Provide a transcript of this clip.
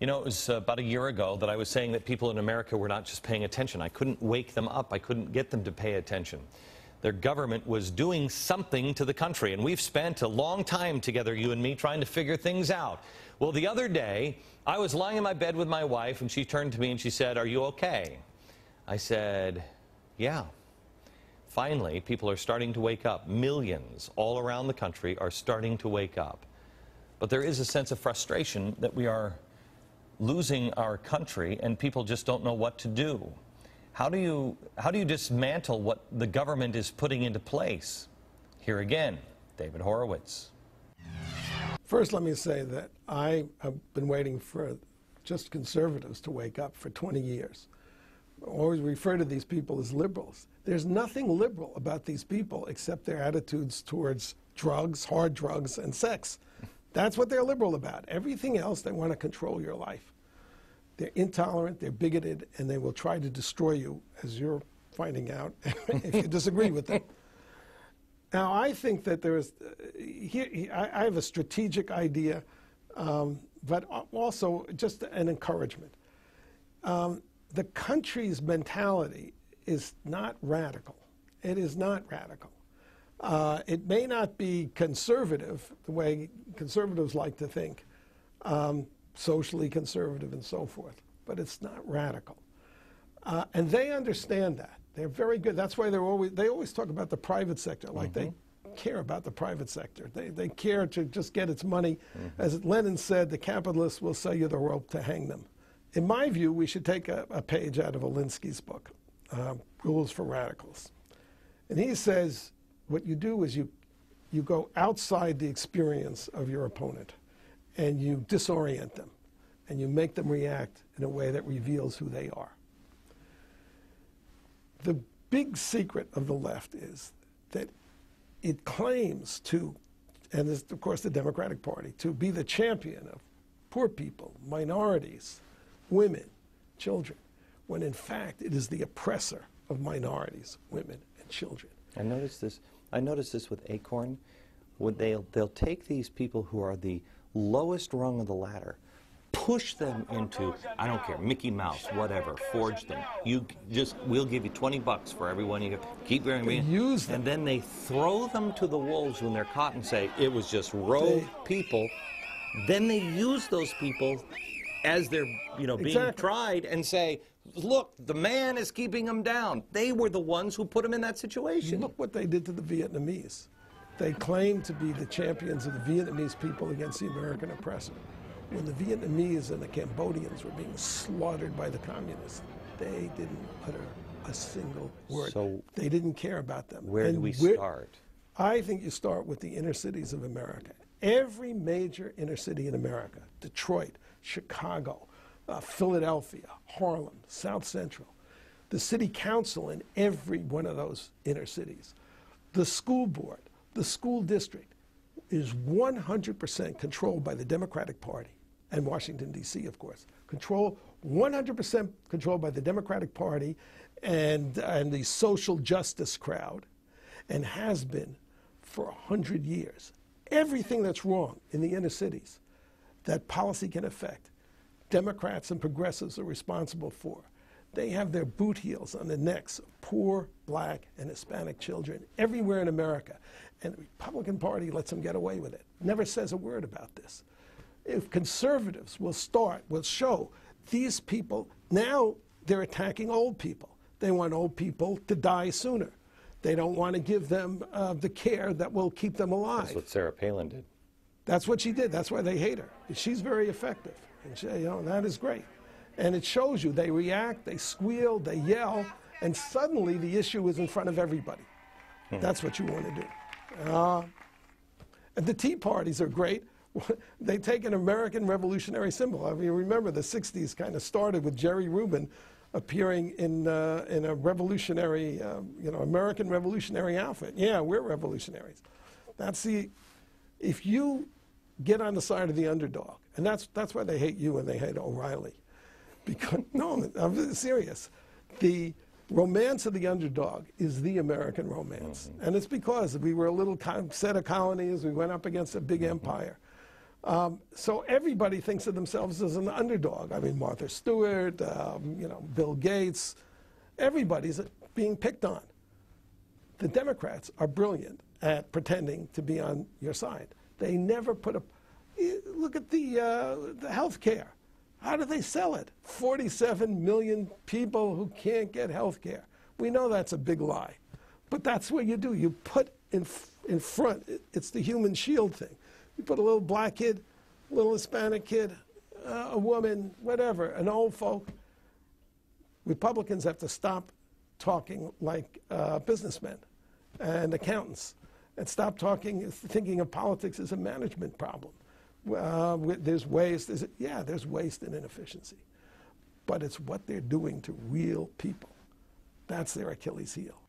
You know, it was about a year ago that I was saying that people in America were not just paying attention. I couldn't wake them up. I couldn't get them to pay attention. Their government was doing something to the country, and we've spent a long time together, you and me, trying to figure things out. Well, the other day, I was lying in my bed with my wife, and she turned to me and she said, "Are you okay?" I said, "Yeah." Finally, people are starting to wake up. Millions all around the country are starting to wake up. But there is a sense of frustration that we are losing our country and people just don't know what to do. How do you dismantle what the government is putting into place? Here again, David Horowitz. First, let me say that I have been waiting for just conservatives to wake up for 20 years. I always refer to these people as liberals. There's nothing liberal about these people except their attitudes towards drugs, hard drugs, and sex. That's what they're liberal about. Everything else, they want to control your life. They're intolerant, they're bigoted, and they will try to destroy you, as you're finding out, if you disagree with them. Now, I think that there is, I have a strategic idea, but also just an encouragement. The country's mentality is not radical. It is not radical. It may not be conservative, the way conservatives like to think, socially conservative and so forth, but it's not radical. And they understand that. They're very good. That's why they always talk about the private sector, like they care about the private sector. They care to just get its money. As Lenin said, the capitalists will sell you the rope to hang them. In my view, we should take a page out of Alinsky's book, Rules for Radicals. And he says, what you do is you go outside the experience of your opponent and you disorient them and you make them react in a way that reveals who they are. The big secret of the left is that it claims to, and this, of course the Democratic Party, to be the champion of poor people, minorities, women, children, when in fact it is the oppressor of minorities, women, and children. I noticed this with Acorn. They'll take these people who are the lowest rung of the ladder, push them into, I don't care, Mickey Mouse, whatever, forge them. We'll give you $20 for everyone you keep wearing me. Use them. And then they throw them to the wolves when they're caught and say, it was just rogue people. Then they use those people as they're being tried and say, look, the man is keeping them down. They were the ones who put them in that situation. Look what they did to the Vietnamese. They claimed to be the champions of the Vietnamese people against the American oppressor. When the Vietnamese and the Cambodians were being slaughtered by the communists, they didn't utter a single word. So they didn't care about them. Where do we start? I think you start with the inner cities of America. Every major inner city in America, Detroit, Chicago, Philadelphia, Harlem, South Central, the city council in every one of those inner cities, the school board, the school district is 100% controlled by the Democratic Party and Washington, D.C., of course. 100% controlled by the Democratic Party and the social justice crowd, and has been for 100 years. Everything that's wrong in the inner cities that policy can affect, Democrats and progressives are responsible for. They have their boot heels on the necks of poor black and Hispanic children everywhere in America. And the Republican Party lets them get away with it. Never says a word about this. If conservatives will show these people, now they're attacking old people. They want old people to die sooner. They don't want to give them the care that will keep them alive. That's what Sarah Palin did. That's what she did. That's why they hate her. She's very effective. And she, that is great. And it shows you they react, they squeal, they yell, and suddenly the issue is in front of everybody. That's what you want to do. And the Tea Parties are great. They take an American revolutionary symbol. I mean, remember the 60s kind of started with Jerry Rubin appearing in a revolutionary, American revolutionary outfit. Yeah, we're revolutionaries. If you get on the side of the underdog, and that's why they hate you and they hate O'Reilly. Because, no, I'm serious. The romance of the underdog is the American romance. And it's because we were a little set of colonies, we went up against a big empire. So everybody thinks of themselves as an underdog. I mean, Martha Stewart, Bill Gates, everybody's being picked on. The Democrats are brilliant at pretending to be on your side. They never put a... Look at the health care. How do they sell it? 47 million people who can't get health care. We know that's a big lie. But that's what you do. You put in front, it's the human shield thing. You put a little black kid, a little Hispanic kid, a woman, whatever, an old folk. Republicans have to stop talking like businessmen and accountants and stop thinking of politics as a management problem. There's waste. There's waste and inefficiency. But it's what they're doing to real people. That's their Achilles heel.